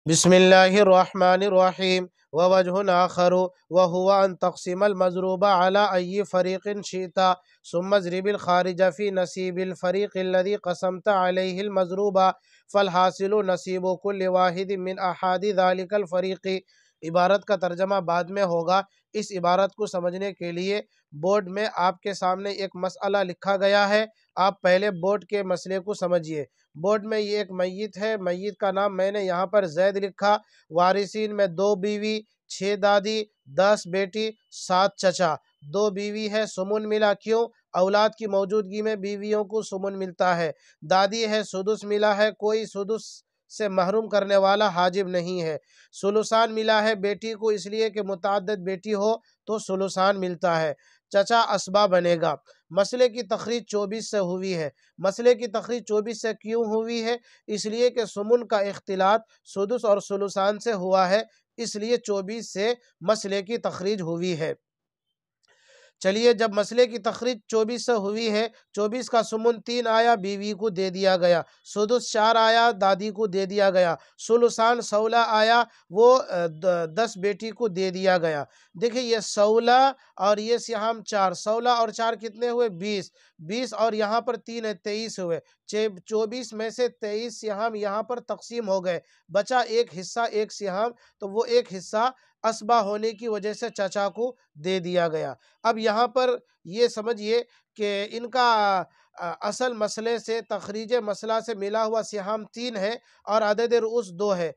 بسم اللہ الرحمن الرحیم ووجہ آخر وهو ان تقسم المضروب على أي فريق شئت ثم اضرب الخارج في نصيب الفريق الذي قسمت عليه المضروب فالحاصل نصيب كل واحد من أحد ذلك الفريق۔ عبارت کا ترجمہ بعد میں ہوگا۔ اس عبارت کو سمجھنے کے لیے بورڈ میں آپ کے سامنے ایک مسئلہ لکھا گیا ہے۔ آپ پہلے بورڈ کے مسئلے کو سمجھیے۔ بورڈ میں یہ ایک میت ہے، میت کا نام میں نے یہاں پر زید لکھا۔ وارثین میں 2 بیوی، 6 دادی، 10 بیٹی، 7 چچا۔ 2 بیوی ہے، سمن ملا، کیوں؟ اولاد کی موجودگی میں بیویوں کو سمن ملتا ہے۔ دادی ہے، سدس ملا ہے، کوئی سدس سے محروم کرنے والا حاجب نہیں ہے۔ ثلثان ملا ہے بیٹی کو، اس لیے کہ متعدد بیٹی ہو تو ثلثان ملتا ہے۔ چچا اسبا بنے گا۔ مسئلے کی تخریج 24 سے ہوئی ہے۔ مسئلے کی تخریج 24 سے کیوں ہوئی ہے؟ اس لیے کہ سمن کا اختلاط سدس اور ثلثان سے ہوا ہے، اس لیے 24 سے مسئلے کی تخریج ہوئی ہے۔ چلیے، جب مسئلے کی تخریج 24 سے ہوئی ہے، 24 کا سمن 3 آیا، بیوی کو دے دیا گیا۔ سدس 4 آیا، دادی کو دے دیا گیا۔ ثلثان 16 آیا، وہ 10 بیٹی کو دے دیا گیا۔ دیکھیں، یہ 16 اور یہ سہام 4، 16 اور 4 کتنے ہوئے؟ 20۔ 20 اور یہاں پر 3 ہے، 23 ہوئے۔ 24 میں سے 23 سہام یہاں پر تقسیم ہو گئے، بچا ایک حصہ، ایک سہام، تو وہ ایک حصہ اسبا ہونے کی وجہ سے چچا کو دے دیا گیا۔ اب یہاں پر یہ سمجھیے کہ ان کا اصل مسئلے سے تخریج مسئلہ سے ملا ہوا سہام 3 ہے اور عدد رؤوس 2 ہے،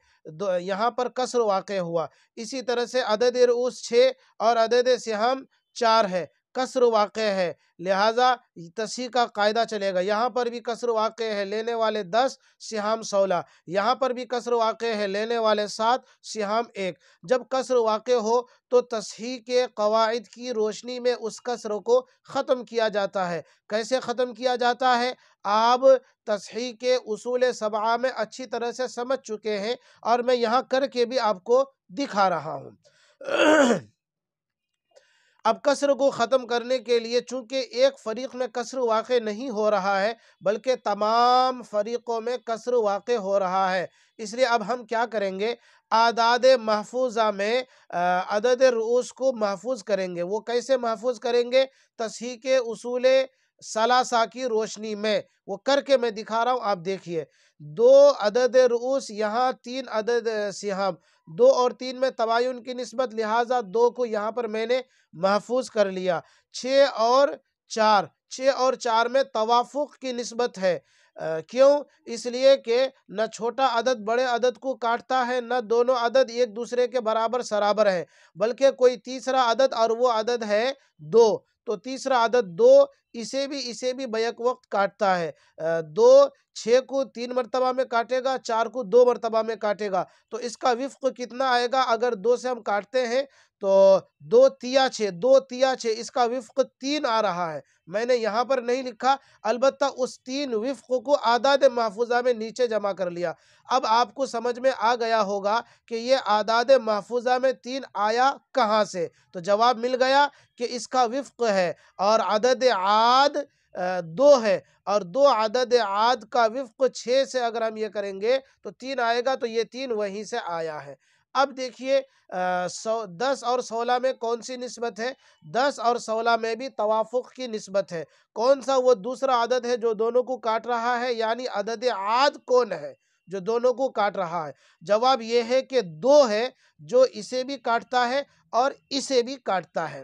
یہاں پر کسر واقع ہوا۔ اسی طرح سے عدد رؤوس 6 اور عدد سہام 4 ہے، کسر واقع ہے، لہٰذا تصحیح کا قاعدہ چلے گا۔ یہاں پر بھی کسر واقع ہے، لینے والے 10، سہام 16۔ یہاں پر بھی کسر واقع ہے، لینے والے 7، سہام 1۔ جب کسر واقع ہو تو تصحیح کے قواعد کی روشنی میں اس کسر کو ختم کیا جاتا ہے۔ کیسے ختم کیا جاتا ہے؟ آپ تصحیح کے اصول 7 میں اچھی طرح سے سمجھ چکے ہیں اور میں یہاں کر کے بھی آپ کو دکھا رہا ہوں۔ اب کسر کو ختم کرنے کے لیے چونکہ ایک فریق میں کسر واقع نہیں ہو رہا ہے بلکہ تمام فریقوں میں کسر واقع ہو رہا ہے، اس لیے اب ہم کیا کریں گے؟ اعداد محفوظہ میں عدد رؤوس کو محفوظ کریں گے۔ وہ کیسے محفوظ کریں گے؟ تصحیح کے اصول 3 کی روشنی میں، وہ کر کے میں دکھا رہا ہوں، آپ دیکھیے۔ 2 عدد رؤوس، یہاں 3 عدد سہام، 2 اور 3 میں تباین کی نسبت، لہٰذا 2 کو یہاں پر میں نے محفوظ کر لیا۔ 6 اور 4، 6 اور 4 میں توافق کی نسبت ہے، کیوں؟ اس لیے کہ نہ چھوٹا عدد بڑے عدد کو کاٹتا ہے، نہ دونوں عدد ایک دوسرے کے برابر سرابر ہیں، بلکہ کوئی تیسرا عدد اور وہ عدد ہے 2، تو تیسرا عدد 2 اسے بھی بیک وقت کاٹتا ہے۔ 2 6 کو 3 مرتبہ میں کاٹے گا، 4 کو 2 مرتبہ میں کاٹے گا، تو اس کا وفق کتنا آئے گا؟ اگر 2 سے ہم کاٹتے ہیں تو 2 تیا 6، 2 تیا 6، اس کا وفق 3 آ رہا ہے۔ میں نے یہاں پر نہیں لکھا، البتہ اس 3 وفق کو اعداد محفوظہ میں نیچے جمع کر لیا۔ اب آپ کو سمجھ میں آ گیا ہوگا کہ یہ اعداد محفوظہ میں 3 آیا کہاں سے؟ تو جواب مل گیا کہ اس کا وفق ہے، اور عدد عاد 2 ہے، اور 2 عدد عاد کا وفق 6 سے اگر ہم یہ کریں گے تو 3 آئے گا، تو یہ 3 وہیں سے آیا ہے۔ اب دیکھیے 10 اور 16 میں کون سی نسبت ہے؟ 10 اور 16 میں بھی توافق کی نسبت ہے۔ کون سا وہ دوسرا عدد ہے جو دونوں کو کاٹ رہا ہے؟ یعنی عدد عاد کون ہے جو دونوں کو کاٹ رہا ہے؟ جواب یہ ہے کہ 2 ہے، جو اسے بھی کاٹتا ہے اور اسے بھی کاٹتا ہے۔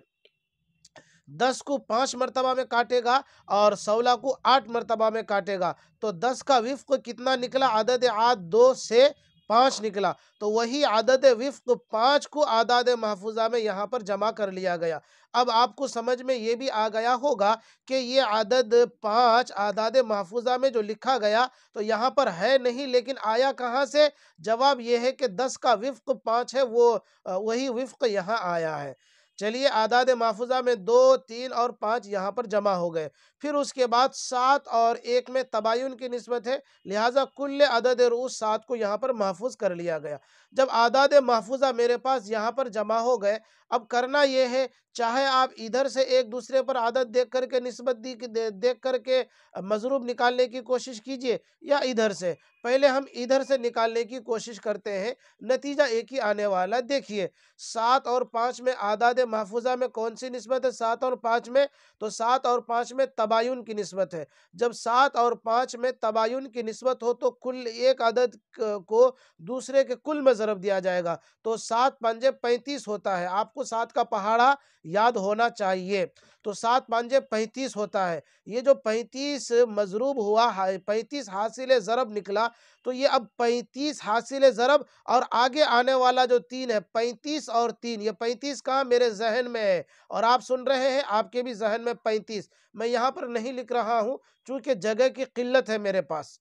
10 کو 5 مرتبہ میں کاٹے گا اور 16 کو 8 مرتبہ میں کاٹے گا، تو 10 کا وفق کتنا نکلا؟ عدد عاد 2 سے 5 نکلا، تو وہی عدد وفق 5 کو اعداد محفوظہ میں یہاں پر جمع کر لیا گیا۔ اب آپ کو سمجھ میں یہ بھی آ گیا ہوگا کہ یہ عدد 5 اعداد محفوظہ میں جو لکھا گیا تو یہاں پر ہے نہیں، لیکن آیا کہاں سے؟ جواب یہ ہے کہ 10 کا وفق 5 ہے، وہی وفق یہاں آیا ہے۔ چلیے، اعداد محفوظہ میں 2، 3 اور 5 یہاں پر جمع ہو گئے۔ پھر اس کے بعد 7 اور 1 میں تباین کی نسبت ہے، لہٰذا کل عدد رؤوس 7 کو یہاں پر محفوظ کر لیا گیا۔ جب اعداد محفوظہ میرے پاس یہاں پر جمع ہو گئے، اب کرنا یہ ہے چاہے آپ ادھر سے ایک دوسرے پر عدد دیکھ کر کے نسبت دیکھ کر کے مضروب نکالنے کی کوشش کیجئے، یا ادھر سے، پہلے ہم ادھر سے نکالنے کی کوشش کرتے ہیں، نتیجہ ایک ہی آنے والا۔ دیکھیے 7 اور 5 میں اعداد محفوظہ میں کون سی نسبت ہے؟ 7 اور 5 میں، تو 7 اور 5 میں تباین کی نسبت ہے۔ جب 7 اور 5 میں تباین کی نسبت ہو تو کل ایک عدد کو دوسرے کے کل میں ضرب دیا جائے گا، تو 7 پنجے 35 ہوتا ہے۔ آپ کو 7 کا پہاڑا یاد ہونا چاہیے، تو 7 پنجے 35 ہوتا ہے۔ یہ جو 35 مضروب ہوا، 35 حاصل ضرب نکلا، تو یہ اب 35 حاصل ضرب اور آگے آنے والا جو 3 ہے، 35 اور 3، یہ 35 کہاں میرے ذہن میں ہے اور آپ سن رہے ہیں، آپ کے بھی ذہن میں 35، میں یہاں پر نہیں لکھ رہا ہوں چونکہ جگہ کی قلت ہے میرے پاس۔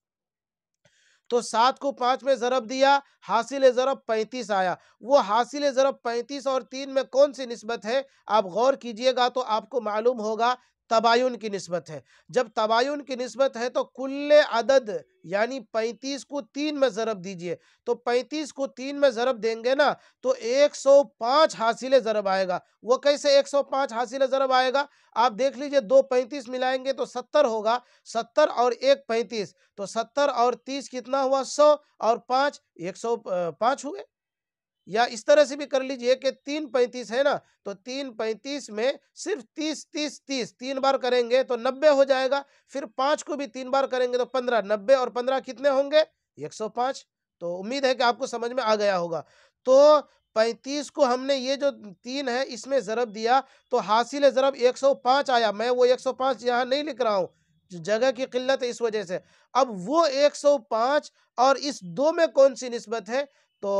تو 7 کو 5 میں ضرب دیا، حاصل ضرب 35 آیا۔ وہ حاصل ضرب 35 اور 3 میں کون سی نسبت ہے؟ آپ غور کیجئے گا تو آپ کو معلوم ہوگا تباین کی نسبت ہے۔ جب تباین کی نسبت ہے تو کل عدد یعنی 35 کو 3 میں ضرب دیجئے، تو 35 کو 3 میں ضرب دیں گے نا تو 105 حاصل ضرب آئے گا۔ وہ کیسے 105 حاصل ضرب آئے گا؟ آپ دیکھ لیجئے، 2 35 ملائیں گے تو 70 ہوگا، 70 اور 1 35، تو 70 اور 30 کتنا ہوا؟ 100، اور 5 105 ہوئے۔ یا اس طرح سے بھی کر لیجئے کہ 3 35 ہے نا، تو 3 35 میں صرف 30 30 30 3 بار کریں گے تو 90 ہو جائے گا، پھر 5 کو بھی 3 بار کریں گے تو 15، 90 اور 15 کتنے ہوں گے؟ 105۔ تو امید ہے کہ آپ کو سمجھ میں آ گیا ہوگا۔ تو 35 کو ہم نے یہ جو 3 ہے اس میں ضرب دیا تو حاصل ضرب 105 آیا۔ میں وہ 105 یہاں نہیں لکھ رہا ہوں، جگہ کی قلت ہے اس وجہ سے۔ اب وہ 105 اور اس 2 میں کون سی نسبت ہے؟ تو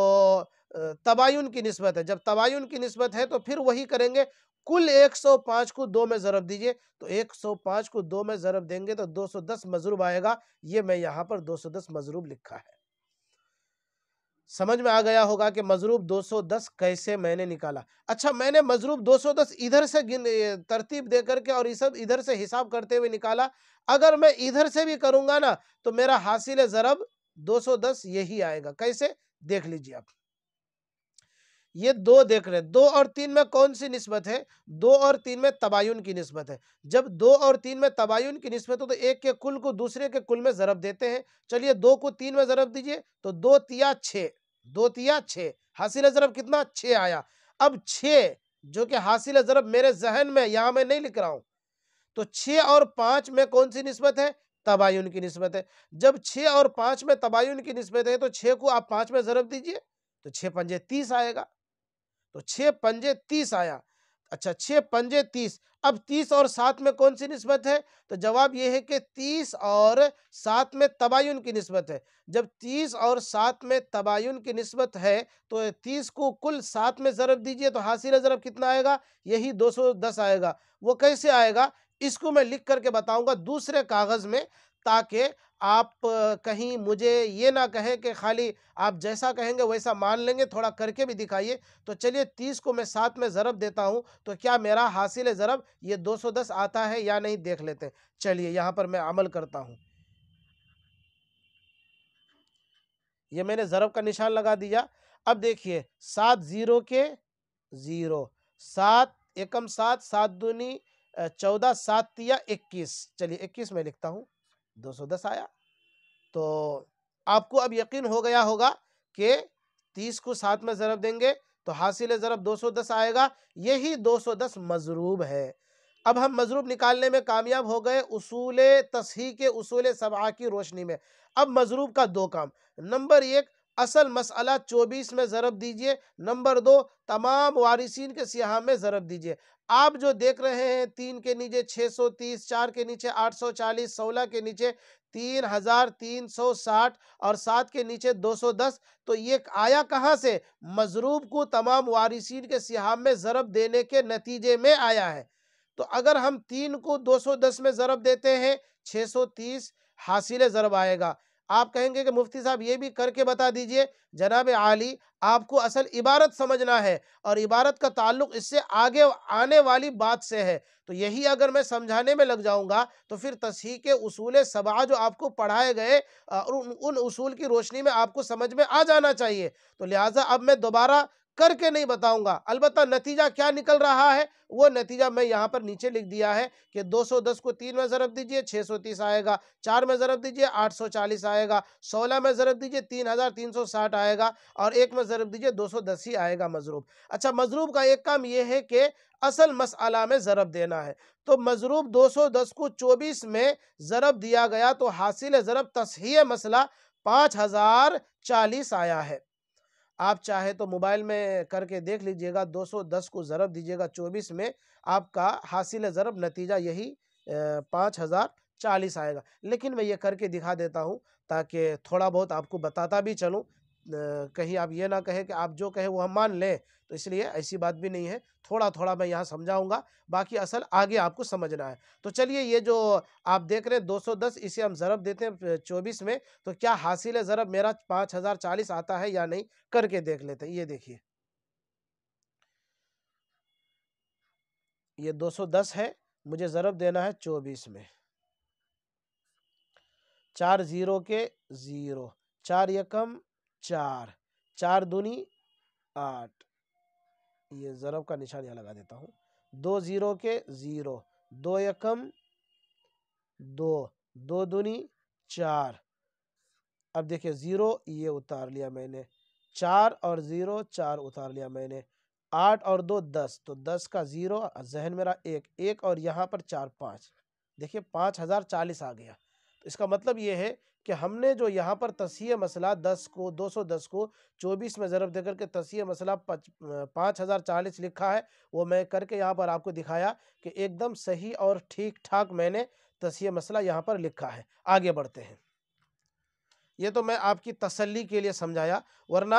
تباین کی نسبت ہے۔ جب تباین کی نسبت ہے تو پھر وہی کریں گے، کل 105 کو 2 میں ضرب دیجئے، تو 105 کو 2 میں ضرب دیں گے تو 210 مضروب آئے گا۔ یہ میں یہاں پر 210 مضروب لکھا ہے۔ سمجھ میں آ گیا ہوگا کہ مضروب 210 کیسے میں نے نکالا۔ اچھا، میں نے مضروب 210 ادھر سے ترتیب دے کر کے اور یہ سب ادھر سے حساب کرتے ہوئے نکالا۔ اگر میں ادھر سے بھی کروں گا نا تو میرا حاصل ضرب 210 یہی آئے گا۔ کیسے؟ دیکھ لیجئے آپ، یہ 2 دیکھ رہے، 2 اور 3 میں کون سی نسبت ہے؟ 2 اور 3 میں تباین کی نسبت ہے۔ جب 2 اور 3 میں تباین کی نسبت ہو تو ایک کے کل کو دوسرے کے کل میں ضرب دیتے ہیں۔ چلیے 2 کو 3 میں ضرب دیجئے تو 2 تیا 6، 2 تیا 6، حاصل ضرب کتنا؟ 6 آیا۔ اب 6 جو کہ حاصل ضرب میرے ذہن میں، یہاں میں نہیں لکھ رہا ہوں، تو 6 اور 5 میں کون سی نسبت ہے؟ تباین کی نسبت ہے۔ جب 6 اور 5 میں تباین کی نسبت ہے تو 6 کو آپ 5 میں ضرب دیجئے تو 6 پنجے 30 آئے گا، تو 6 پنجے 30 آیا۔ اچھا، 6 پنجے 30۔ اب 30 اور 7 میں کون سی نسبت ہے؟ تو جواب یہ ہے کہ 30 اور 7 میں تباین کی نسبت ہے۔ جب 30 اور 7 میں تباین کی نسبت ہے تو 30 کو کل 7 میں ضرب دیجئے تو حاصل ضرب کتنا آئے گا؟ یہی 210 آئے گا۔ وہ کیسے آئے گا؟ اس کو میں لکھ کر کے بتاؤں گا دوسرے کاغذ میں، تاکہ آپ کہیں مجھے یہ نہ کہیں کہ خالی آپ جیسا کہیں گے ویسا مان لیں گے، تھوڑا کر کے بھی دکھائیے۔ تو چلیے 30 کو میں 7 میں ضرب دیتا ہوں تو کیا میرا حاصل ضرب یہ 210 آتا ہے یا نہیں دیکھ لیتے ہیں۔ چلیے یہاں پر میں عمل کرتا ہوں، یہ میں نے ضرب کا نشان لگا دیا۔ اب دیکھیے 7 0 کے 0، 7 ایکم 7، 7 دونی 14، 7 تیا 21، چلیے 21 میں لکھتا ہوں، 210 آیا۔ تو آپ کو اب یقین ہو گیا ہوگا کہ 30 کو 7 میں ضرب دیں گے تو حاصل ضرب 210 آئے گا، یہی 210 مضروب ہے۔ اب ہم مضروب نکالنے میں کامیاب ہو گئے اصول تصحیح کے اصول 7 کی روشنی میں۔ اب مضروب کا 2 کام، نمبر 1 اصل مسئلہ 24 میں ضرب دیجئے، نمبر 2 تمام وارثین کے سیاہ میں ضرب دیجئے۔ آپ جو دیکھ رہے ہیں 3 کے نیچے 630، 4 کے نیچے 840، 16 کے نیچے 3360 اور 7 کے نیچے 210، تو یہ آیا کہاں سے؟ مضروب کو تمام وارثین کے سہام میں ضرب دینے کے نتیجے میں آیا ہے۔ تو اگر ہم 3 کو 210 میں ضرب دیتے ہیں 630 حاصل ضرب آئے گا۔ آپ کہیں گے کہ مفتی صاحب یہ بھی کر کے بتا دیجئے۔ جناب عالی، آپ کو اصل عبارت سمجھنا ہے اور عبارت کا تعلق اس سے آگے آنے والی بات سے ہے، تو یہی اگر میں سمجھانے میں لگ جاؤں گا تو پھر تصحیح کے اصول 7 جو آپ کو پڑھائے گئے ان اصول کی روشنی میں آپ کو سمجھ میں آ جانا چاہیے۔ تو لہٰذا اب میں دوبارہ کر کے نہیں بتاؤں گا، البتہ نتیجہ کیا نکل رہا ہے وہ نتیجہ میں یہاں پر نیچے لکھ دیا ہے کہ 210 کو 3 میں ضرب دیجئے 630 آئے گا، 4 میں ضرب دیجئے 840 آئے گا، 16 میں ضرب دیجئے 3360 آئے گا، اور 1 میں ضرب دیجئے 210 ہی آئے گا مضروب۔ اچھا، مضروب کا ایک کام یہ ہے کہ اصل مسئلہ میں ضرب دینا ہے، تو مضروب 210 کو 24 میں ضرب دیا گیا تو حاصل ضرب تصحیح مسئلہ 5040 آیا ہے۔ آپ چاہے تو موبائل میں کر کے دیکھ لیجئے گا، 210 کو ضرب دیجئے گا 24 میں، آپ کا حاصل ضرب نتیجہ یہی 5040 آئے گا۔ لیکن میں یہ کر کے دکھا دیتا ہوں تاکہ تھوڑا بہت آپ کو بتاتا بھی چلوں، کہیں آپ یہ نہ کہیں کہ آپ جو کہیں وہ ہم مان لیں، تو اس لیے ایسی بات بھی نہیں ہے، تھوڑا تھوڑا میں یہاں سمجھاؤں گا، باقی اصل آگے آپ کو سمجھنا ہے۔ تو چلیے، یہ جو آپ دیکھ رہے ہیں 210، اسے ہم ضرب دیتے ہیں 24 میں، تو کیا حاصل ضرب میرا 5040 آتا ہے یا نہیں، کر کے دیکھ لیتے ہیں۔ یہ دیکھیے، یہ 210 ہے، مجھے ضرب دینا ہے 24 میں، 4 0 کے 0، 4 یکم 4، 4 دونی 8، یہ ضرب کا نشان یہاں لگا دیتا ہوں، 2 0 کے 0، 2 یکم 2، 2 دونی 4، اب دیکھیں 0 یہ اتار لیا میں نے، 4 اور 0 4 اتار لیا میں نے، 8 اور 2 10، تو 10 کا 0 ذہن میرا 1 اور یہاں پر 4 5، دیکھیں 5040 آ گیا۔ تو اس کا مطلب یہ ہے کہ ہم نے جو یہاں پر تصحیح مسئلہ 210 کو 24 میں ضرب دے کر کے تصحیح مسئلہ 5040 لکھا ہے، وہ میں کر کے یہاں پر آپ کو دکھایا کہ ایک دم صحیح اور ٹھیک ٹھاک میں نے تصحیح مسئلہ یہاں پر لکھا ہے۔ آگے بڑھتے ہیں، یہ تو میں آپ کی تسلی کے لیے سمجھایا، ورنہ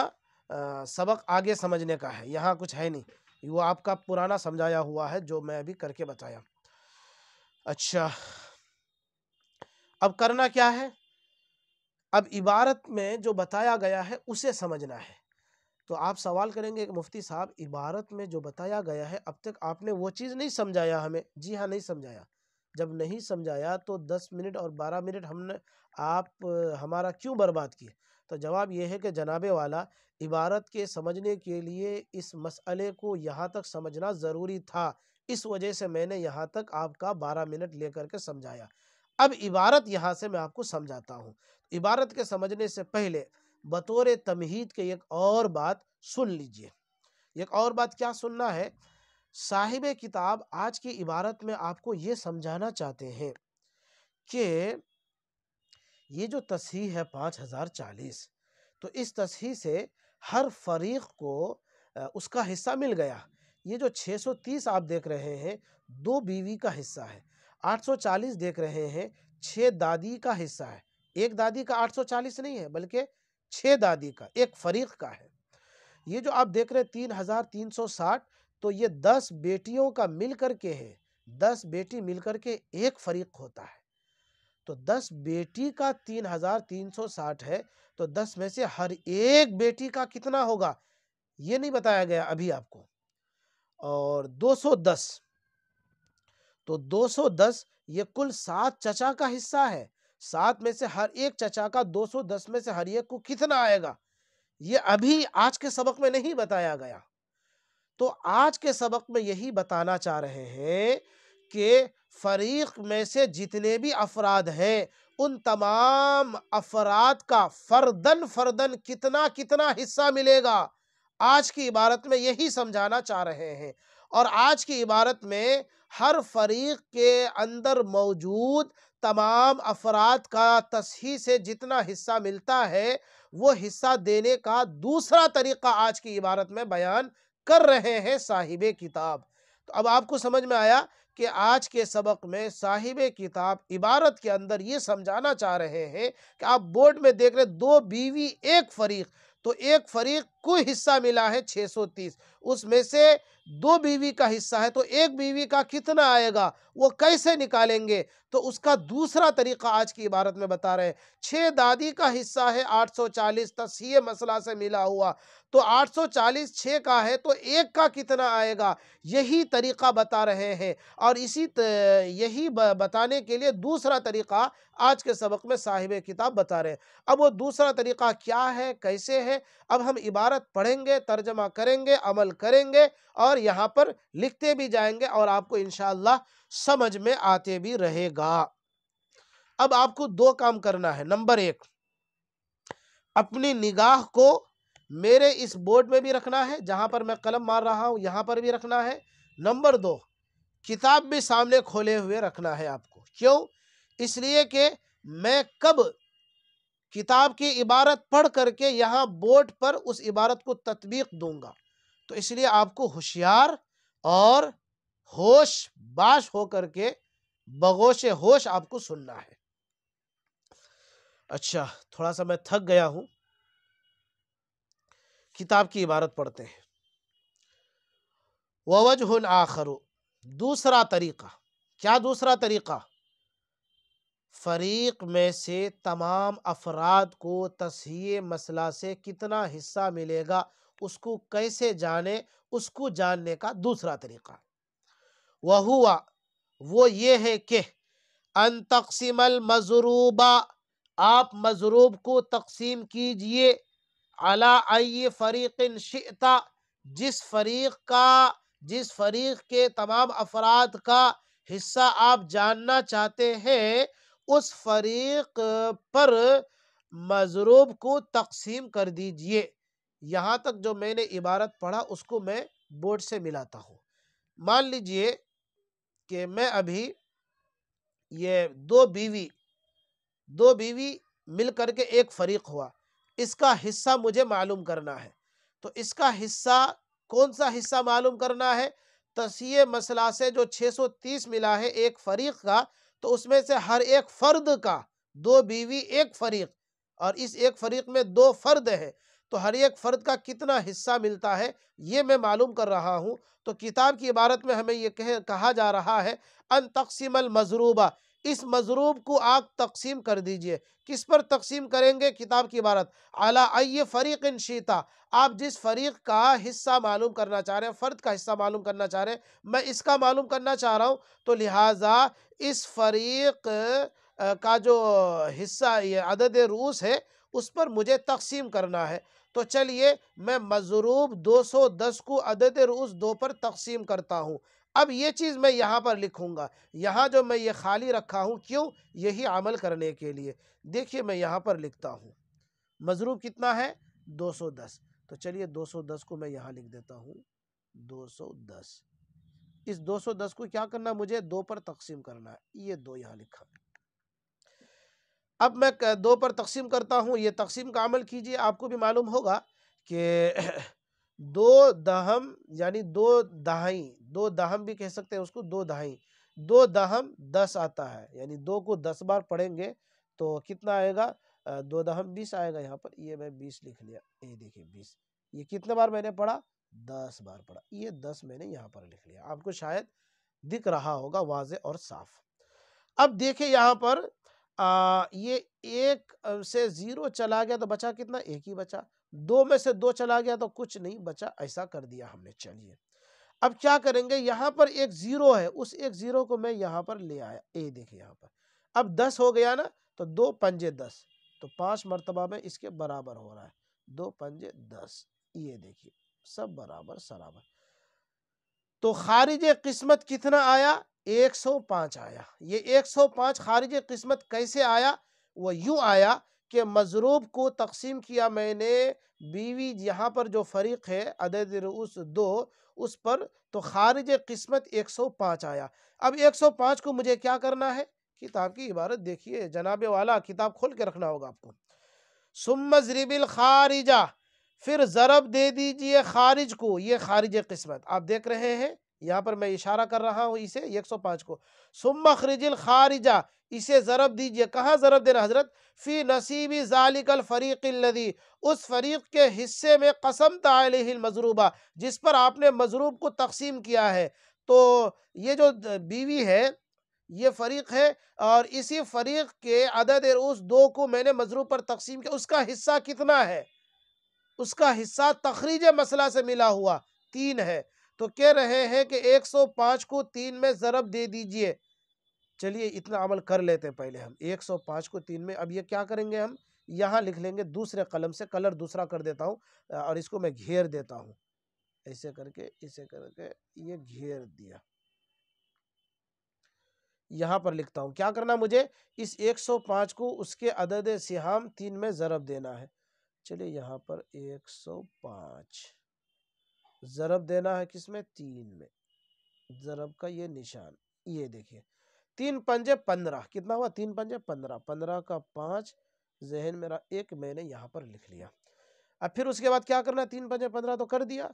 سبق آگے سمجھنے کا ہے، یہاں کچھ ہے نہیں، وہ آپ کا پرانا سمجھایا ہوا ہے جو میں ابھی کر کے بتایا۔ اچھا، اب کرنا کیا ہے؟ اب عبارت میں جو بتایا گیا ہے اسے سمجھنا ہے۔ تو آپ سوال کریں گے کہ مفتی صاحب، عبارت میں جو بتایا گیا ہے اب تک آپ نے وہ چیز نہیں سمجھایا ہمیں۔ جی ہاں، نہیں سمجھایا۔ جب نہیں سمجھایا تو 10 منٹ اور 12 منٹ آپ ہمارا کیوں برباد کیے؟ تو جواب یہ ہے کہ جناب والا، عبارت کے سمجھنے کے لیے اس مسئلے کو یہاں تک سمجھنا ضروری تھا، اس وجہ سے میں نے یہاں تک آپ کا 12 منٹ لے کر کے سمجھایا۔ اب عبارت یہاں سے میں آپ کو سمجھاتا ہوں۔ عبارت کے سمجھنے سے پہلے بطور تمہید کے ایک اور بات سن لیجئے۔ ایک اور بات کیا سننا ہے؟ صاحب کتاب آج کی عبارت میں آپ کو یہ سمجھانا چاہتے ہیں کہ یہ جو تصحیح ہے 5040، تو اس تصحیح سے ہر فریق کو اس کا حصہ مل گیا۔ یہ جو 630 آپ دیکھ رہے ہیں 2 بیوی کا حصہ ہے، 840 دیکھ رہے ہیں 6 دادی کا حصہ ہے۔ ایک دادی کا 840 نہیں ہے، بلکہ 6 دادی کا، ایک فریق کا ہے۔ یہ جو آپ دیکھ رہے 3360، تو یہ 10 بیٹیوں کا مل کر کے ہے، 10 بیٹی مل کر کے ایک فریق ہوتا ہے۔ تو 10 بیٹی کا 3360 ہے، تو 10 میں سے ہر ایک بیٹی کا کتنا ہوگا یہ نہیں بتایا گیا ابھی آپ کو۔ اور 210، تو 210 یہ کل 7 چچا کا حصہ ہے، 7 میں سے ہر ایک چچا کا 210 میں سے ہر ایک کو کتنا آئے گا یہ ابھی آج کے سبق میں نہیں بتایا گیا۔ تو آج کے سبق میں یہی بتانا چاہ رہے ہیں کہ فریق میں سے جتنے بھی افراد ہیں ان تمام افراد کا فردن فردن کتنا کتنا حصہ ملے گا، آج کی عبارت میں یہی سمجھانا چاہ رہے ہیں۔ اور آج کی عبارت میں ہر فریق کے اندر موجود تمام افراد کا تصحیح سے جتنا حصہ ملتا ہے وہ حصہ دینے کا دوسرا طریقہ آج کی عبارت میں بیان کر رہے ہیں صاحب کتاب۔ تو اب آپ کو سمجھ میں آیا کہ آج کے سبق میں صاحب کتاب عبارت کے اندر یہ سمجھانا چاہ رہے ہیں کہ آپ بورڈ میں دیکھ رہے 2 بیوی ایک فریق، تو ایک فریق کو حصہ ملا ہے 630، اس میں سے 2 بیوی کا حصہ ہے تو 1 بیوی کا کتنا آئے گا، وہ کیسے نکالیں گے؟ تو اس کا دوسرا طریقہ آج کی عبارت میں بتا رہے ہیں۔ 6 دادی کا حصہ ہے 840، تصحیح مسئلہ سے ملا ہوا، تو 840 6 کا ہے تو 1 کا کتنا آئے گا، یہی طریقہ بتا رہے ہیں۔ اور یہی بتانے کے لیے دوسرا طریقہ آج کے سبق میں صاحب کتاب بتا رہے ہیں۔ اب وہ دوسرا طریقہ کیا ہے، کیسے ہے، اب ہم عبارت پڑھیں گے، ترجمہ کریں گے، عمل کریں گے اور یہاں پر لکھتے بھی جائیں گے اور آپ کو انشاءاللہ سمجھ میں آتے بھی رہے گا۔ اب آپ کو 2 کام کرنا ہے۔ نمبر 1، اپنی نگاہ کو میرے اس بورڈ میں بھی رکھنا ہے، جہاں پر میں قلم مار رہا ہوں یہاں پر بھی رکھنا ہے۔ نمبر 2، کتاب بھی سامنے کھولے ہوئے رکھنا ہے آپ کو۔ کیوں؟ اس لیے کہ میں کب کتاب کی عبارت پڑھ کر کے یہاں بورڈ پر اس عبارت کو تطبیق دوں گا، تو اس لیے آپ کو ہوشیار اور ہوش باش ہو کر کے بغوش ہوش آپ کو سننا ہے۔ اچھا، تھوڑا سا میں تھک گیا ہوں، کتاب کی عبارت پڑھتے ہیں۔ وَوَجْهٌ آخَرُ، دوسرا طریقہ۔ کیا دوسرا طریقہ؟ فریق میں سے تمام افراد کو تصحیح مسئلہ سے کتنا حصہ ملے گا اس کو کیسے جانے، اس کو جاننے کا دوسرا طریقہ۔ وَهُوَ، وہ یہ ہے کہ ان تقسیم المضروبہ، آپ مضروب کو تقسیم کیجئے، علی ای فریق شئت، جس فریق کے تمام افراد کا حصہ آپ جاننا چاہتے ہیں اس فریق پر مضروب کو تقسیم کر دیجئے۔ یہاں تک جو میں نے عبارت پڑھا اس کو میں بورڈ سے ملاتا ہوں۔ مان لیجئے کہ میں ابھی یہ 2 بیوی مل کر کے ایک فریق ہوا، اس کا حصہ مجھے معلوم کرنا ہے۔ تو اس کا حصہ، کون سا حصہ معلوم کرنا ہے؟ تصحیح مسئلہ سے جو 630 ملا ہے ایک فریق کا، تو اس میں سے ہر ایک فرد کا، 2 بیوی ایک فریق، اور اس ایک فریق میں 2 فرد ہیں، تو ہر ایک فرد کا کتنا حصہ ملتا ہے یہ میں معلوم کر رہا ہوں۔ تو کتاب کی عبارت میں ہمیں یہ کہا جا رہا ہے ان تقسیم المضروبہ، اس مضروب کو آپ تقسیم کر دیجئے۔ کس پر تقسیم کریں گے؟ کتاب کی عبارت علی ای فریق شئت، آپ جس فریق کا حصہ معلوم کرنا چاہ رہے ہیں، فرد کا حصہ معلوم کرنا چاہ رہے ہیں، میں اس کا معلوم کرنا چاہ رہا ہوں، تو لہٰذا اس فریق کا جو حصہ یہ عدد رؤوس ہے اس پر مجھے تقسیم کرنا ہے۔ تو چلیے میں مضروب 210 کو عدد رؤوس 2 پر تقسیم کرتا ہوں۔ اب یہ چیز میں یہاں پر لکھوں گا، یہاں جو میں یہ خالی رکھا ہوں، کیوں؟ یہی عمل کرنے کے لیے۔ دیکھیے میں یہاں پر لکھتا ہوں، مضروب کتنا ہے؟ 210، تو چلیے 210 کو میں یہاں لکھ دیتا ہوں، 210۔ اس 210 کو کیا کرنا؟ مجھے 2 پر تقسیم کرنا ہے، یہ 2 یہاں لکھا۔ اب میں 2 پر تقسیم کرتا ہوں، یہ تقسیم کا عمل کیجئے، آپ کو بھی معلوم ہوگا کہ 2 دہم یعنی 2 دہائی، 2 دہم بھی کہہ سکتے ہیں اس کو، 2 دہائی، 2 دہم 10 آتا ہے، یعنی 2 کو 10 بار پڑھیں گے تو کتنا آئے گا؟ 2 دہم 20 آئے گا۔ یہاں پر یہ میں 20 لکھ لیا، یہ دیکھیں 20، یہ کتنے بار میں نے پڑھا؟ 10 بار پڑھا، یہ 10 میں نے یہاں پر لکھ لیا۔ آپ کو شاید دکھ رہا ہوگا واضح اور صاف۔ اب دیکھیں یہاں پر یہ 1 سے 0 چلا گیا تو بچا کتنا؟ 1 ہی بچا۔ 2 میں سے 2 چلا گیا تو کچھ نہیں بچا، ایسا کر دیا ہم نے۔ چلیے اب کیا کریں گے؟ یہاں پر ایک 0 ہے، اس ایک 0 کو میں یہاں پر لے آیا، دیکھیں یہاں پر اب 10 ہو گیا نا، تو 2 پنجے 10، تو 5 مرتبہ میں اس کے برابر ہو رہا ہے، 2 پنجے 10، یہ دیکھیے سب برابر سرابر۔ تو خارج قسمت کتنا آیا؟ 105 آیا۔ یہ 105 خارج قسمت کیسے آیا؟ وہ یوں آیا کہ مضروب کو تقسیم کیا میں نے بیوی، یہاں پر جو فریق ہے عدد رؤوس 2 اس پر، تو خارج قسمت 105 آیا۔ اب 105 کو مجھے کیا کرنا ہے؟ کتاب کی عبارت دیکھیے جناب والا، کتاب کھول کے رکھنا ہوگا آپ کو۔ ثم اضرب الخارجہ، پھر ضرب دے دیجئے خارج کو، یہ خارج قسمت آپ دیکھ رہے ہیں، یہاں پر میں اشارہ کر رہا ہوں اسے 105 کو۔ ثم اخرج الخارجہ، اسے ضرب دیجئے. کہاں ضرب دینا حضرت؟ فی نصیب ذالک الفریق الذی، اس فریق کے حصے میں قسمت علیہ المضروبہ، جس پر آپ نے مضروب کو تقسیم کیا ہے. تو یہ جو بیوی ہے یہ فریق ہے، اور اسی فریق کے عدد اس دو کو میں نے مضروب پر تقسیم کیا. اس کا حصہ کتنا ہے؟ اس کا حصہ تخریج مسئلہ سے ملا ہوا 3 ہے. تو کہہ رہے ہیں کہ 105 کو 3 میں ضرب دے دیجئے. چلیے اتنا عمل کر لیتے ہیں پہلے ہم. 105 کو 3 میں، اب یہ کیا کریں گے ہم؟ یہاں لکھ لیں گے دوسرے قلم سے، کلر دوسرا کر دیتا ہوں اور اس کو میں گھیر دیتا ہوں. ایسے کر کے یہ گھیر دیا. یہاں پر لکھتا ہوں. کیا کرنا مجھے؟ اس 105 کو اس کے عدد سہام 3 میں ضرب دینا ہے. چلیے یہاں پر 105 ضرب دینا ہے کس میں؟ 3 میں. ضرب کا یہ نشان، یہ دیکھیے 3 پنجے 15. کتنا ہوا؟ 3 پنجے 15. 15 کا 5 ذہن میرا 1 میں نے یہاں پر لکھ لیا. اب پھر اس کے بعد کیا کرنا؟ 3 پنجے 15 تو کر دیا.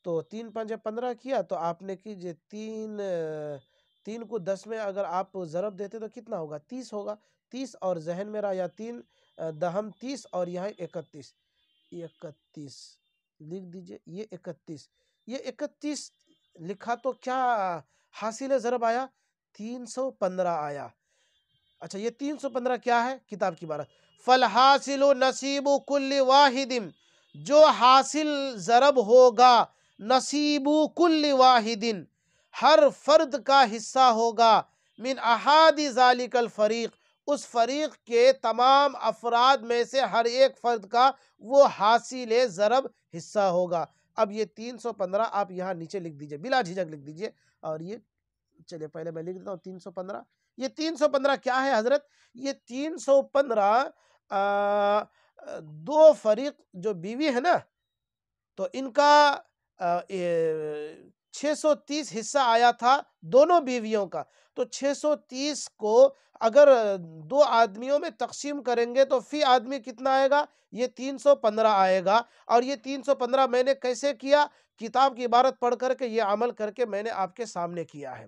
تو 3 پنجے 15 کیا تو آپ نے کیجئے 3 کو 10 میں اگر آپ ضرب دیتے تو کتنا ہوگا؟ 30 ہوگا. 30 اور ذہن میرا یا 3 دہم 30 اور یہاں 31. 31 لکھ دیجئے. یہ 31 لکھا تو کیا حاصل ضرب آیا؟ 315 آیا. اچھا یہ 315 کیا ہے؟ کتاب کی عبارت فالحاصل نصیب کل واحد، جو حاصل ضرب ہوگا نصیب کل واحد، ہر فرد کا حصہ ہوگا، من احاد ذالک الفریق، اس فریق کے تمام افراد میں سے ہر ایک فرد کا وہ حاصل ضرب حصہ ہوگا. اب یہ 315 آپ یہاں نیچے لکھ دیجئے، بلا جھجک لکھ دیجئے. اور یہ چلیے پہلے میں لکھ دیتا ہوں 315. یہ 315 کیا ہے حضرت؟ یہ 315 دو فریق جو بیوی ہے نا، تو ان کا 630 حصہ آیا تھا دونوں بیویوں کا. تو 630 کو اگر 2 آدمیوں میں تقسیم کریں گے تو فی آدمی کتنا آئے گا؟ یہ 315 آئے گا. اور یہ 315 میں نے کیسے کیا؟ کتاب کی عبارت پڑھ کر کے، یہ عمل کر کے میں نے آپ کے سامنے کیا ہے.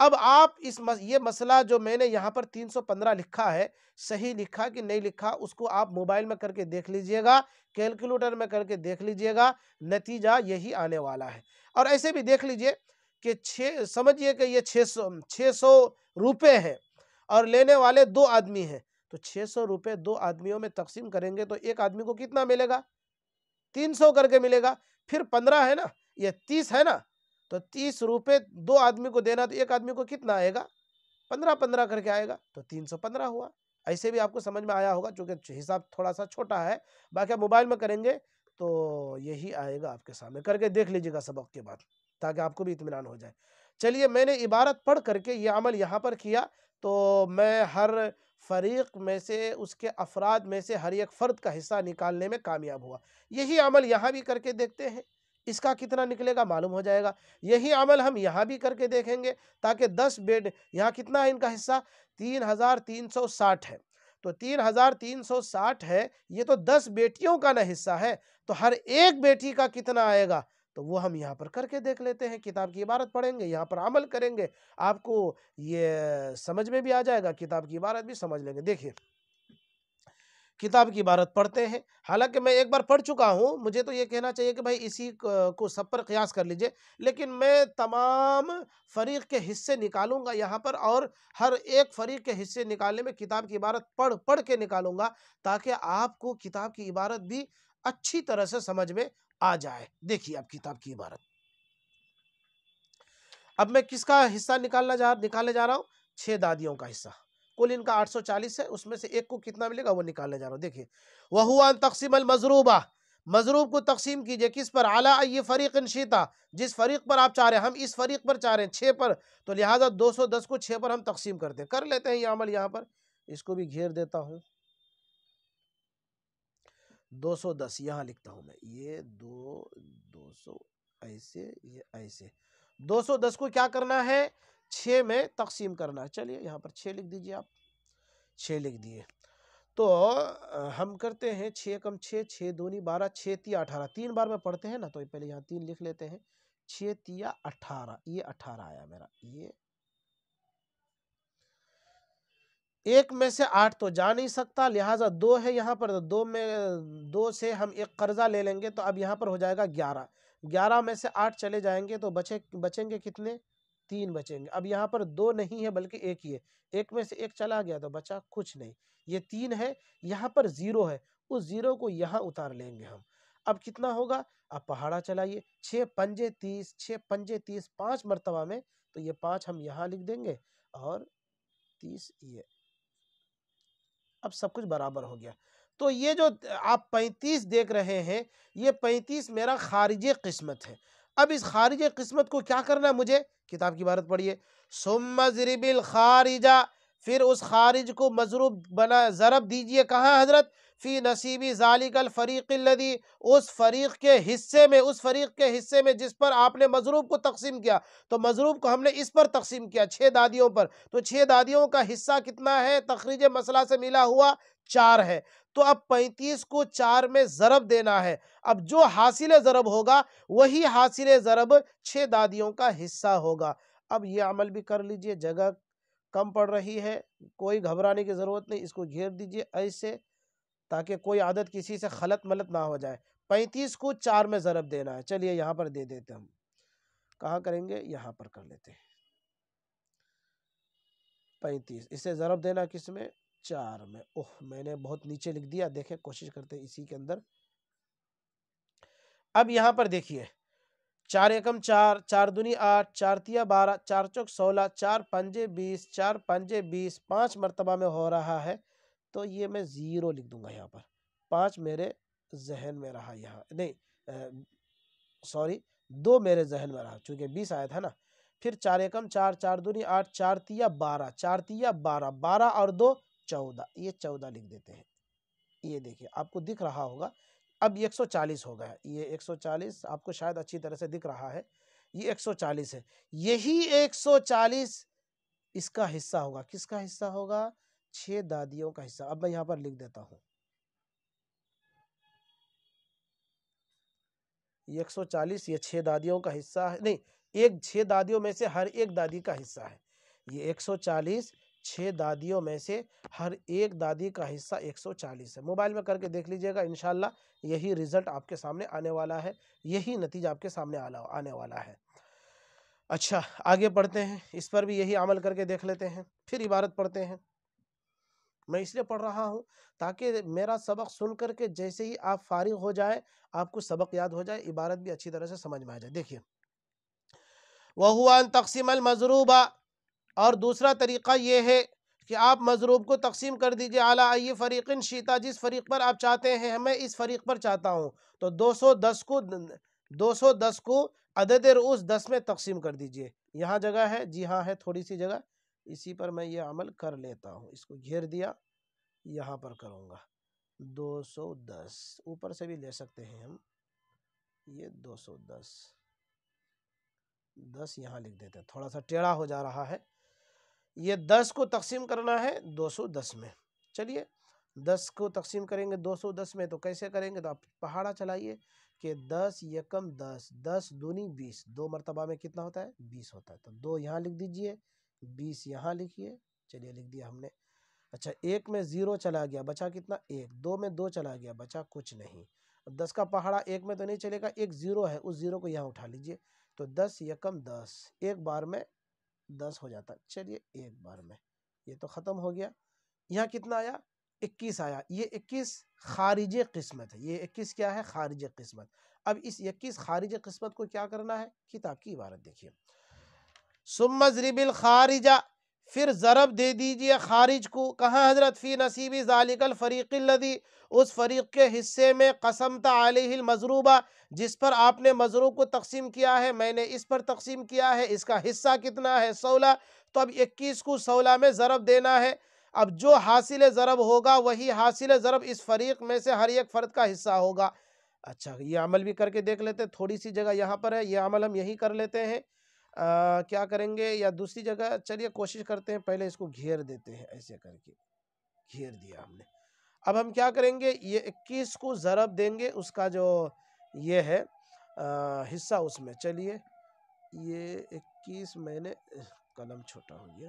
اب آپ یہ مسئلہ جو میں نے یہاں پر 315 لکھا ہے، صحیح لکھا کہ نہیں لکھا، اس کو آپ موبائل میں کر کے دیکھ لیجئے گا، کیلکولیٹر میں کر کے دیکھ لیجئے گا، نتیجہ یہی آنے والا ہے. اور ایسے بھی دیکھ لیجئے کہ سمجھئے کہ یہ 600 روپے ہے اور لینے والے 2 آدمی ہیں. تو 600 روپے 2 آدمیوں میں تقسیم کریں گے تو ایک آدمی کو کتنا ملے گا؟ 300 کر کے ملے گا. پھر 15 ہے نا، یہ 30 ہے نا، تو 30 روپے 2 آدمی کو دینا تو ایک آدمی کو کتنا آئے گا؟ 15 کر کے آئے گا. تو 315 ہوا. ایسے بھی آپ کو سمجھ میں آیا ہوگا چونکہ حساب تھوڑا سا چھوٹا ہے. باقی آپ موبائل میں کریں گے تو یہی آئے گا آپ کے سامنے. کر کے دیکھ لیجئے گا سبق کے بعد تاکہ آپ کو بھی اطمینان ہو جائے. چلیے میں نے عبارت پڑھ کر کے یہ عمل یہاں پر کیا. تو میں ہر فریق میں سے، اس کے افراد میں سے ہر ایک فرد کا حصہ نکالنے میں کامیاب ہوا. یہی عمل یہاں بھی کر کے دیکھتے ہیں، اس کا کتنا نکلے گا معلوم ہو جائے گا. یہی عمل ہم یہاں بھی کر کے دیکھیں گے تاکہ 10 بیڈ، یہاں کتنا ہے ان کا حصہ؟ 3360 ہے. تو 3360 ہے، یہ تو 10 بیٹیوں کا نہ حصہ ہے. تو ہر ایک بیٹی کا کتنا آئے گا؟ تو وہ ہم یہاں پر کر کے دیکھ لیتے ہیں. کتاب کی عبارت پڑھیں گے، یہاں پر عمل کریں گے، آپ کو یہ سمجھ میں بھی آ جائے گا، کتاب کی عبارت بھی سمجھ لیں گے. دیکھیے کتاب کی عبارت پڑھتے ہیں. حالانکہ میں ایک بار پڑھ چکا ہوں، مجھے تو یہ کہنا چاہیے کہ بھائی اسی کو سب پر قیاس کر لیجئے، لیکن میں تمام فریق کے حصے نکالوں گا یہاں پر، اور ہر ایک فریق کے حصے نکالنے میں کتاب کی عبارت پڑھ کے نکالوں گا تاکہ آپ کو کتاب کی عبارت بھی اچھی طرح سے سمجھ میں آ جائے. دیکھیے اب کتاب کی عبارت. اب میں کس کا حصہ نکالنے جا رہا ہوں؟ 6 دادیوں کا حصہ. کل ان کا 840 ہے، اس میں سے ایک کو کتنا ملے گا وہ نکالنے جا رہا ہوں. دیکھیے وَهُوَ أَن تَقْسِمَ الْمَضْرُوبَةَ، مضروب کو تقسیم کیجئے کس پر؟ عَلَىٰ أَيِّ فَرِيقٍ شِئْتَ، جس فریق پر آپ چاہ رہے ہیں. ہم اس فریق پر چاہ رہے ہیں 6 پر، تو لہٰذا 210 کو 6 پر ہم تقسیم کر لیتے ہیں یہ عمل. یہاں پر اس کو بھی گھیر دیتا ہوں. 210 یہاں لکھتا ہوں میں، یہ 200 ایسے، یہ ایسے. 210 کو کیا کرنا ہے؟ 6 میں تقسیم کرنا ہے. چلیے یہاں پر 6 لکھ دیجئے آپ. 6 لکھ دیے. تو ہم کرتے ہیں 6 کم 6، 6 دونی 12، 6 تیا 18. 3 بار میں پڑھتے ہیں نا، تو پہلے یہاں 3 لکھ لیتے ہیں. 6 تیا 18، یہ 18 آیا میرا. ایک میں سے 8 تو جا نہیں سکتا، لہٰذا 2 ہے یہاں پر، تو 2 سے ہم ایک قرضہ لے لیں گے، تو اب یہاں پر ہو جائے گا 11۔ 11 میں سے 8 چلے جائیں گے تو بچیں گے کتنے؟ 3 بچیں گے۔ اب یہاں پر 2 نہیں ہے بلکہ 1 ہی ہے، ایک میں سے ایک چلا گیا تو بچا کچھ نہیں، یہ 3 ہے، یہاں پر 0 ہے، اس 0 کو یہاں اتار لیں گے ہم۔ اب کتنا ہوگا؟ اب پہاڑا چلائیے، 6 پنجے 30، 6 پنجے 30 5 مرتبہ میں، تو یہ 5 ہم یہاں لکھ دیں گے اور 30 یہ۔ اب سب کچھ برابر ہو گیا۔ تو یہ جو آپ 35 دیکھ رہے ہیں، یہ 35 میرا خارجی قسمت ہے۔ اب اس خارجی قسمت کو کیا کرنا ہے مجھے؟ کتاب کی عبارت پڑھیے، ثم اضرب الخارجہ، پھر اس خارج کو مضروب بنا، ضرب دیجئے کہاں حضرت؟ فی نصیب ذالک الفریق الذی، اس فریق کے حصے میں، اس فریق کے حصے میں جس پر آپ نے مضروب کو تقسیم کیا، تو مضروب کو ہم نے اس پر تقسیم کیا 6 دادیوں پر، تو 6 دادیوں کا حصہ کتنا ہے؟ تخریج مسئلہ سے ملا ہوا 4 ہے۔ تو اب 35 کو 4 میں ضرب دینا ہے، اب جو حاصل ضرب ہوگا وہی حاصل ضرب 6 دادیوں کا حصہ ہوگا۔ اب یہ عمل بھی کر لیجئے، جگہ کم پڑ رہی ہے، کوئی گھبرانے کی ضرورت نہیں، اس کو گھیر دیجئے ایسے تاکہ کوئی عادت کسی سے خلط ملط نہ ہو جائے۔ 35 کو 4 میں ضرب دینا ہے، چلیے یہاں پر دے دیتے ہم، کہاں کریں گے؟ یہاں پر کر لیتے ہیں 35، اسے ضرب دینا کس میں؟ 4 میں۔ میں نے بہت نیچے لکھ دیا، دیکھیں کوشش کرتے ہیں اسی کے اندر۔ اب یہاں پر دیکھیے، 4 ایکم 4، 4 دونی 8، 4 تیا 12، 4 چوک 16، 4 پنجے 20، 4 پنجے 20، 5 مرتبہ میں ہو رہا ہے، تو یہ میں 0 لکھ دوں گا یہاں پر۔ 5 میرے ذہن میں رہا، یہاں نہیں، سوری 2 میرے ذہن میں رہا چونکہ 20 آیا تھا نا۔ پھر 4 ایکم 4، 4 دونی 8، 4 تیا 12، 4 تیا 12، 12 اور 2 14، یہ 14 لکھ دیتے ہیں۔ یہ دیکھیں آپ کو دکھ رہا ہوگا، اب 140 ہو گیا، یہ 140 آپ کو شاید اچھی طرح سے دکھ رہا ہے، یہ 140 ہے، یہی 140 اس کا حصہ ہوگا۔ کس کا حصہ ہوگا؟ 6 دادیوں کا حصہ۔ اب میں یہاں پر لکھ دیتا ہوں، یہ 140 یہ 6 دادیوں کا حصہ ہے، نہیں، 6 دادیوں میں سے ہر ایک دادی کا حصہ ہے، یہ 140 6 دادیوں میں سے ہر ایک دادی کا حصہ 140 ہے۔ موبائل میں کر کے دیکھ لیجئے گا، انشاءاللہ یہی رزلٹ آپ کے سامنے آنے والا ہے، یہی نتیجہ آپ کے سامنے آنے والا ہے۔ اچھا آگے پڑھتے ہیں، اس پر بھی یہی عمل کر کے دیکھ لیتے ہیں، پھر عبارت پڑھتے ہیں۔ میں اس لیے پڑھ رہا ہوں تاکہ میرا سبق سن کر کے جیسے ہی آپ فارغ ہو جائیں، آپ کو سبق یاد ہو جائے، عبارت بھی اچھی طرح سے سمجھ میں آ جائے۔ دیکھیے، وَهُوَ أَن تَقْسِمَ الْمَضْرُوبَ، اور دوسرا طریقہ یہ ہے کہ آپ مضروب کو تقسیم کر دیجئے عَلَىٰ أَيِّ فَرِيقٍ شِئْتَ، جس فریق پر آپ چاہتے ہیں، میں اس فریق پر چاہتا ہوں، تو 210 کو عدد رؤوس 10 میں تقسیم کر دیجئے۔ یہاں جگہ ہے؟ جی ہاں ہے، تھوڑی سی جگہ، اسی پر میں یہ عمل کر لیتا ہوں، اس کو گھیر دیا، یہاں پر کروں گا 210، اوپر سے بھی لے سکتے ہیں ہم، یہ 210 10 یہاں لکھ دیتے ہیں، تھوڑا سا ٹیڑھا ہو جا رہا ہے، یہ 10 کو تقسیم کرنا ہے 210 میں۔ چلیے 10 کو تقسیم کریں گے 210 میں، تو کیسے کریں گے؟ تو آپ پہاڑا چلائیے کہ 10 یکم 10، 10 دونی 20، 2 مرتبہ میں کتنا ہوتا ہے؟ 20 ہوتا ہے، تو 2 یہاں لکھ دیجئے، 20 یہاں لکھیے، چلیے لکھ دیا ہم نے۔ اچھا 1 میں 0 چلا گیا، بچا کتنا؟ 1۔ 2 میں 2 چلا گیا، بچا کچھ نہیں۔ 10 کا پہاڑا 1 میں تو نہیں چلے گا، ایک 0 ہے، اس 0 کو یہاں اٹھا لیجئے، تو 10 یکم 10، ایک بار میں 10 ہو جاتا ہے، چلیے ایک بار میں، یہ تو ختم ہو گیا۔ یہاں کتنا آیا؟ 21 آیا، یہ 21 خارجی قسمت ہے، یہ 21 کیا ہے؟ خارجی قسمت۔ اب اس 21 خارجی قسمت کو کیا کرنا ہے؟ کتاب کی عبارت دیکھیے، ثم اضرب الخارجہ، پھر ضرب دے دیجئے خارج کو، کہاں حضرت؟ فی نصیب ذالک الفریق الذی، اس فریق کے حصے میں، قسمت علیہ المضروبہ، جس پر آپ نے مضروب کو تقسیم کیا ہے، میں نے اس پر تقسیم کیا ہے، اس کا حصہ کتنا ہے؟ 16۔ تو اب 21 کو 16 میں ضرب دینا ہے، اب جو حاصل ضرب ہوگا وہی حاصل ضرب اس فریق میں سے ہر ایک فرد کا حصہ ہوگا۔ اچھا یہ عمل بھی کر کے دیکھ لیتے، تھوڑی سی جگہ یہاں پر ہے، یہ عمل ہم یہی کر لیتے ہیں، کیا کریں گے؟ یا دوسری جگہ، چلیے کوشش کرتے ہیں، پہلے اس کو گھیر دیتے ہیں، ایسے کر کے گھیر دیا ہم نے۔ اب ہم کیا کریں گے؟ یہ 21 کو ضرب دیں گے اس کا جو یہ ہے حصہ اس میں، چلیے یہ 21 میں نے قلم چھوٹا ہو گیا،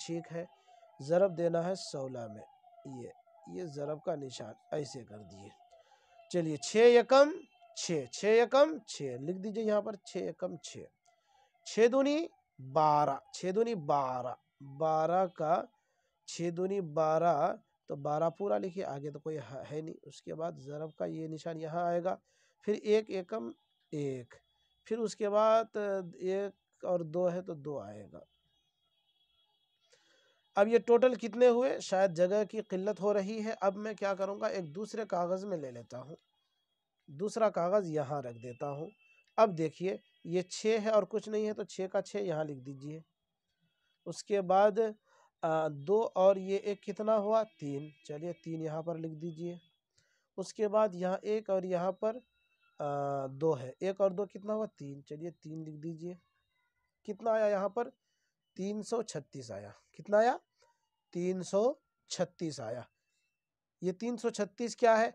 ٹھیک ہے۔ ضرب دینا ہے 16 میں، یہ ضرب کا نشان ایسے کر دیے۔ چلیے 6 یکم 6، 6 یکم 6 لکھ دیجئے یہاں پر، 6 یکم 6، 6 دونی 12، 6 دونی 12، 12 کا 6 دونی 12، تو 12 پورا لکھیے، آگے تو کوئی ہے نہیں۔ اس کے بعد ضرب کا یہ نشان یہاں آئے گا، پھر 1 یکم 1، پھر اس کے بعد 1 اور 2 ہے تو 2 آئے گا۔ اب یہ ٹوٹل کتنے ہوئے؟ شاید جگہ کی قلت ہو رہی ہے، اب میں کیا کروں گا، ایک دوسرے کاغذ میں لے لیتا ہوں، دوسرا کاغذ یہاں رکھ دیتا ہوں۔ اب دیکھیے یہ 6 ہے اور کچھ نہیں ہے، تو 6 کا 6 یہاں لکھ دیجئے۔ اس کے بعد 2 اور یہ 1 کتنا ہوا؟ 3، چلیے 3 یہاں پر لکھ دیجئے۔ اس کے بعد یہاں 1 اور یہاں پر 2 ہے، 1 اور 2 کتنا ہوا؟ 3، چلیے 3 لکھ دیجئے۔ کتنا آیا یہاں پر؟ 336 آیا۔ کتنا آیا؟ 336 آیا۔ یہ 336 کیا ہے؟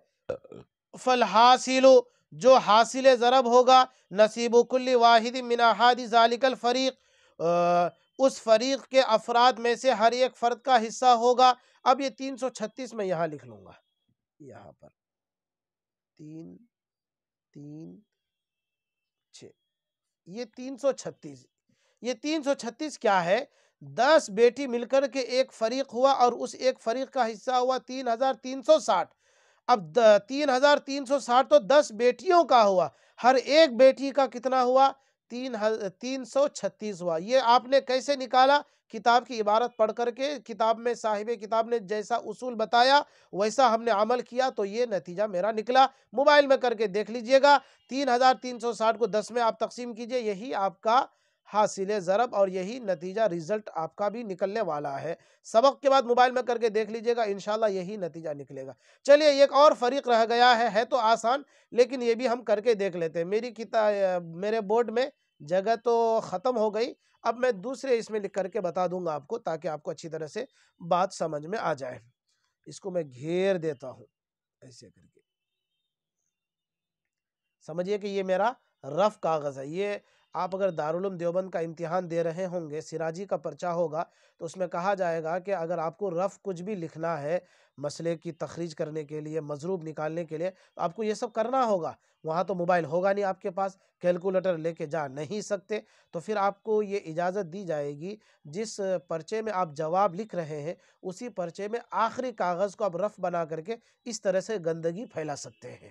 فالحاصل، جو حاصل ضرب ہوگا، نصیب کل واحد من احاد ذالک الفریق، اس فریق کے افراد میں سے ہر ایک فرد کا حصہ ہوگا۔ اب یہ 336 میں یہاں لکھ لوں گا، یہاں پر 3 3 6، یہ 336، یہ 336 کیا ہے؟ 10 بیٹی مل کر کے ایک فریق ہوا اور اس ایک فریق کا حصہ ہوا 3360۔ اب 3360 تو 10 بیٹیوں کا ہوا، ہر ایک بیٹی کا کتنا ہوا؟ 336 ہوا۔ یہ آپ نے کیسے نکالا؟ کتاب کی عبارت پڑھ کر کے، کتاب میں صاحب کتاب نے جیسا اصول بتایا ویسا ہم نے عمل کیا تو یہ نتیجہ میرا نکلا۔ موبائل میں کر کے دیکھ لیجئے گا، 3360 کو 10 میں آپ تقسیم کیجئے، یہی آپ کا حاصل ضرب اور یہی نتیجہ ریزلٹ آپ کا بھی نکلنے والا ہے۔ سبق کے بعد موبائل میں کر کے دیکھ لیجئے گا، انشاءاللہ یہی نتیجہ نکلے گا۔ چلیے ایک اور فریق رہ گیا ہے تو آسان، لیکن یہ بھی ہم کر کے دیکھ لیتے ہیں۔ میرے بورڈ میں جگہ تو ختم ہو گئی، اب میں دوسرے اس میں لکھ کر کے بتا دوں گا آپ کو، تاکہ آپ کو اچھی طرح سے بات سمجھ میں آ جائے۔ اس کو میں گھیر دیتا ہوں ایسے کر کے، سمجھیے کہ یہ میرا رف کاغذ ہے۔ یہ آپ اگر دارالعلوم دیوبند کا امتحان دے رہے ہوں گے، سراجی کا پرچہ ہوگا، تو اس میں کہا جائے گا کہ اگر آپ کو رف کچھ بھی لکھنا ہے مسئلے کی تخریج کرنے کے لیے، مضروب نکالنے کے لیے، تو آپ کو یہ سب کرنا ہوگا۔ وہاں تو موبائل ہوگا نہیں آپ کے پاس، کیلکولیٹر لے کے جا نہیں سکتے، تو پھر آپ کو یہ اجازت دی جائے گی، جس پرچے میں آپ جواب لکھ رہے ہیں اسی پرچے میں آخری کاغذ کو آپ رف بنا کر کے اس طرح سے گندگی پھیلا سکتے ہیں۔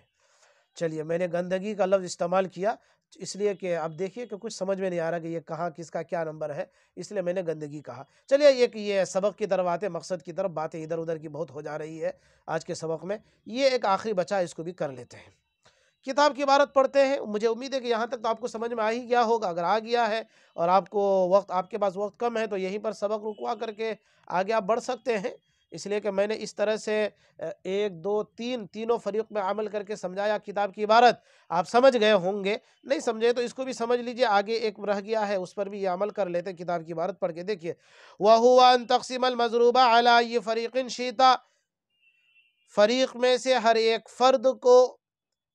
چلیے میں نے گندگی کا لفظ استعمال کیا اس لیے کہ اب دیکھیے کہ کچھ سمجھ میں نہیں آ رہا کہ یہ کہاں کس کا کیا نمبر ہے، اس لیے میں نے گندگی کہا۔ چلیے یہ سبق کی طرف آتے، مقصد کی طرف، باتیں ادھر ادھر کی بہت ہو جا رہی ہے آج کے سبق میں، یہ ایک آخری بچہ، اس کو بھی کر لیتے ہیں۔ کتاب کی عبارت پڑھتے ہیں، مجھے امید ہے کہ یہاں تک تو آپ کو سمجھ میں آ ہی گیا ہوگا۔ اگر آ گیا ہے اور آپ کے پاس وقت کم ہے تو یہیں پر سبق رکوا کر کے آگے آپ بڑھ سکتے ہیں، اس لیے کہ میں نے اس طرح سے 1 2 3 تینوں فریق میں عمل کر کے سمجھایا کتاب کی عبارت۔ آپ سمجھ گئے ہوں گے، نہیں سمجھے تو اس کو بھی سمجھ لیجئے، آگے ایک رہ گیا ہے اس پر بھی یہ عمل کر لیتے۔ کتاب کی عبارت پڑھ کے دیکھیے، وَهُوَ أَن تَقْسِمَ الْمَضْرُوبَ عَلَىٰ أَيِّ فَرِيقٍ شِئْتَ، فریق میں سے ہر ایک فرد کو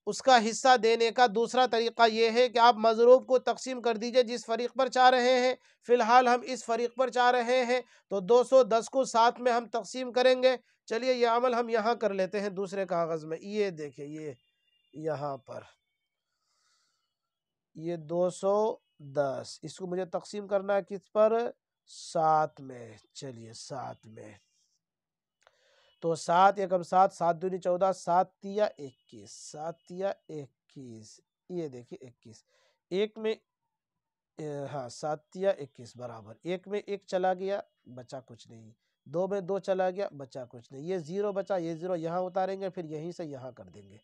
اس کا حصہ دینے کا دوسرا طریقہ یہ ہے کہ آپ مضروب کو تقسیم کر دیجئے جس فریق پر چاہ رہے ہیں۔ فی الحال ہم اس فریق پر چاہ رہے ہیں تو 210 کو 7 میں ہم تقسیم کریں گے۔ چلیے یہ عمل ہم یہاں کر لیتے ہیں دوسرے کاغذ میں، یہ دیکھیں، یہ یہاں پر یہ 210، اس کو مجھے تقسیم کرنا ہے کس پر؟ 7 میں۔ چلیے 7 میں، تو 7 یکم 7، 7 دونی 14، 7 تیا 21، 7 تیا 21، یہ دیکھیے 21، ایک میں ہاں 7 تیا 21 برابر، ایک میں 1 چلا گیا بچا کچھ نہیں، 2 میں 2 چلا گیا بچا کچھ نہیں، یہ 0 بچا، یہ 0 یہاں اتاریں گے، پھر یہیں سے یہاں کر دیں گے،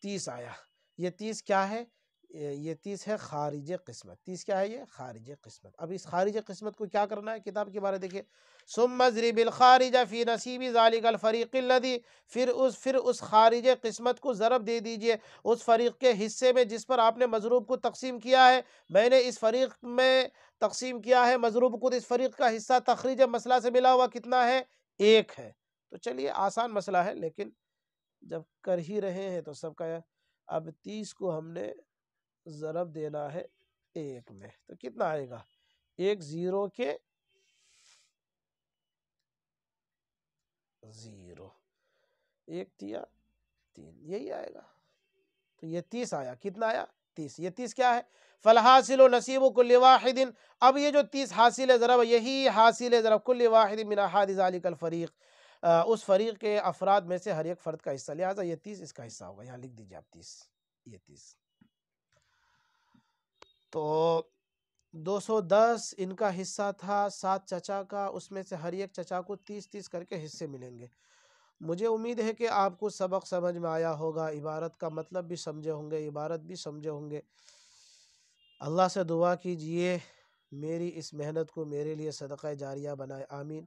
30 آیا۔ یہ 30 کیا ہے؟ یہ 30 ہے خارج قسمت۔ 30 کیا ہے؟ یہ خارج قسمت۔ اب اس خارج قسمت کو کیا کرنا ہے؟ کتاب کے بارے دیکھیے، ثم اضرب الخارج فی نصیب ذالک الفریق الذی، پھر اس خارج قسمت کو ضرب دے دیجئے اس فریق کے حصے میں جس پر آپ نے مضروب کو تقسیم کیا ہے۔ میں نے اس فریق میں تقسیم کیا ہے مضروب کو، اس فریق کا حصہ تخریج مسئلہ سے ملا ہوا کتنا ہے؟ 1 ہے۔ تو چلیے آسان مسئلہ ہے، لیکن جب کر ہی رہے ہیں تو سب کا ہے۔ اب 30 کو ہم نے ضرب دینا ہے 1 میں، تو کتنا آئے گا؟ ایک زیرو کے زیرو، ایک تیا تین، یہی آئے گا. تو یہ 30 آیا. کتنا آیا؟ 30. یہ 30 کیا ہے؟ فالحاصل نصیب کل واحد. اب یہ جو 30 حاصل ہے ضرب، یہی حاصل ہے ضرب کل واحد من احاد ذلک الفریق، اس فریق کے افراد میں سے ہر ایک فرد کا حصہ. لہٰذا یہ 30 اس کا حصہ ہوگا. یہاں لکھ دیجیے آپ 30. یہ 30 تو 210 ان کا حصہ تھا، 7 چچا کا، اس میں سے ہر ایک چچا کو 30 کر کے حصے ملیں گے. مجھے امید ہے کہ آپ کو سبق سمجھ میں آیا ہوگا، عبارت کا مطلب بھی سمجھے ہوں گے، عبارت بھی سمجھے ہوں گے. اللہ سے دعا کیجئے میری اس محنت کو میرے لیے صدقہ جاریہ بنائے. آمین.